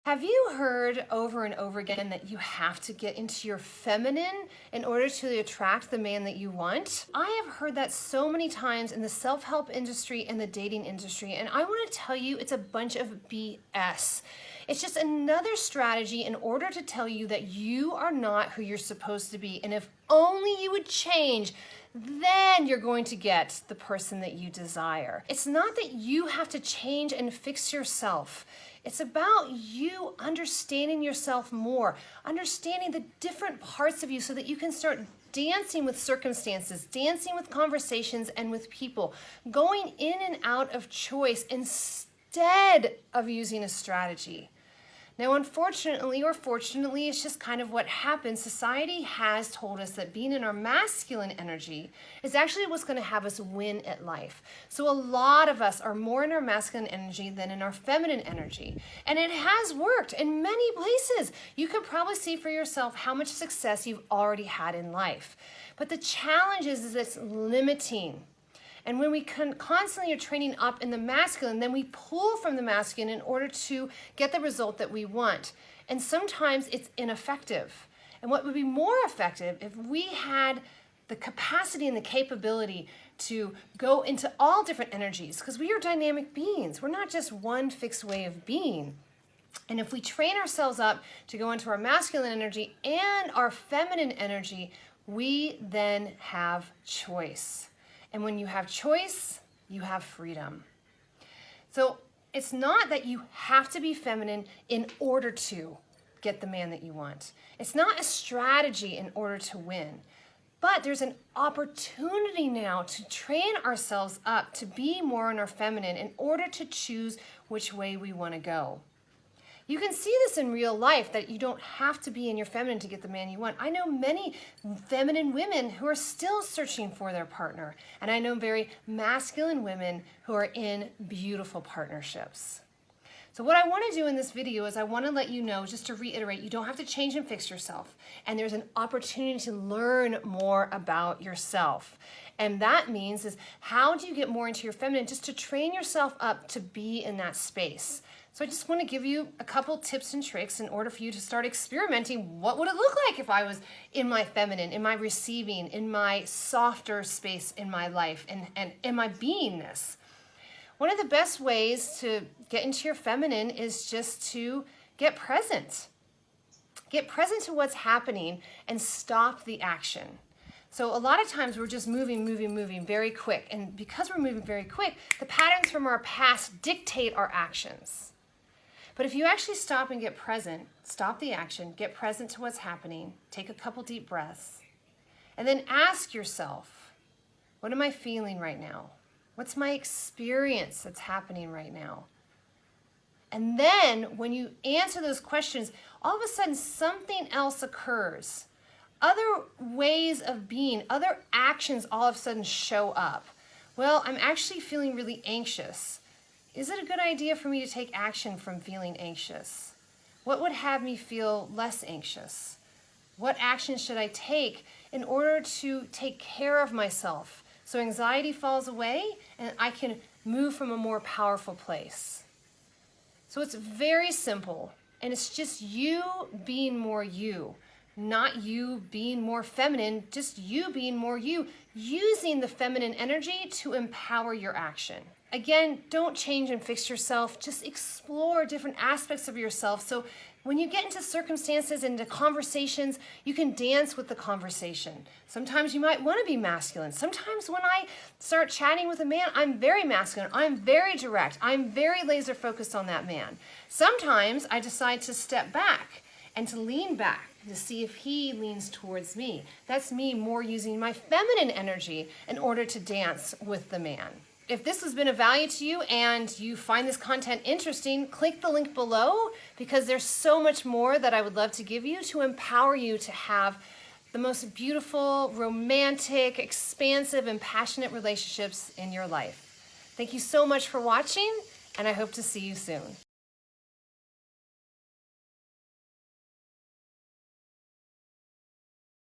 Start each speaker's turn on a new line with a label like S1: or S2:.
S1: Have you heard over and over again that you have to get into your feminine in order to attract the man that you want? I have heard that so many times in the self-help industry and the dating industry, and I want to tell you it's a bunch of BS. It's just another strategy in order to tell you that you are not who you're supposed to be, and if only you would change, then you're going to get the person that you desire. It's not that you have to change and fix yourself. It's about you understanding yourself more, understanding the different parts of you so that you can start dancing with circumstances, dancing with conversations and with people, going in and out of choice instead of using a strategy. Now, unfortunately or fortunately, it's just kind of what happens. Society has told us that being in our masculine energy is actually what's going to have us win at life. So a lot of us are more in our masculine energy than in our feminine energy. And it has worked in many places. You can probably see for yourself how much success you've already had in life. But the challenge is it's limiting. And when we constantly are training up in the masculine, then we pull from the masculine in order to get the result that we want. And sometimes it's ineffective. And what would be more effective if we had the capacity and the capability to go into all different energies, because we are dynamic beings. We're not just one fixed way of being. And if we train ourselves up to go into our masculine energy and our feminine energy, we then have choice. And when you have choice, you have freedom. So it's not that you have to be feminine in order to get the man that you want. It's not a strategy in order to win. But there's an opportunity now to train ourselves up to be more in our feminine in order to choose which way we want to go. You can see this in real life, that you don't have to be in your feminine to get the man you want. I know many feminine women who are still searching for their partner. And I know very masculine women who are in beautiful partnerships. So what I want to do in this video is I want to let you know, just to reiterate, you don't have to change and fix yourself. And there's an opportunity to learn more about yourself. And that means is how do you get more into your feminine, just to train yourself up to be in that space. So I just want to give you a couple tips and tricks in order for you to start experimenting. What would it look like if I was in my feminine, in my receiving, in my softer space in my life, and in my beingness? One of the best ways to get into your feminine is just to get present. Get present to what's happening and stop the action. So a lot of times we're just moving very quick. And because we're moving very quick, the patterns from our past dictate our actions. But if you actually stop and get present, stop the action, get present to what's happening, take a couple deep breaths, and then ask yourself, what am I feeling right now? What's my experience that's happening right now? And then when you answer those questions, all of a sudden something else occurs. Other ways of being, other actions all of a sudden show up. Well, I'm actually feeling really anxious. Is it a good idea for me to take action from feeling anxious? What would have me feel less anxious? What action should I take in order to take care of myself so anxiety falls away and I can move from a more powerful place? So it's very simple, and it's just you being more you. Not you being more feminine, just you being more you, using the feminine energy to empower your action. Again, don't change and fix yourself, just explore different aspects of yourself. So when you get into circumstances, into conversations, you can dance with the conversation. Sometimes you might want to be masculine. Sometimes when I start chatting with a man, I'm very masculine. I'm very direct. I'm very laser focused on that man. Sometimes I decide to step back and to lean back to see if he leans towards me. That's me more using my feminine energy in order to dance with the man. If this has been of value to you and you find this content interesting, click the link below, because there's so much more that I would love to give you to empower you to have the most beautiful, romantic, expansive, and passionate relationships in your life. Thank you so much for watching, and I hope to see you soon.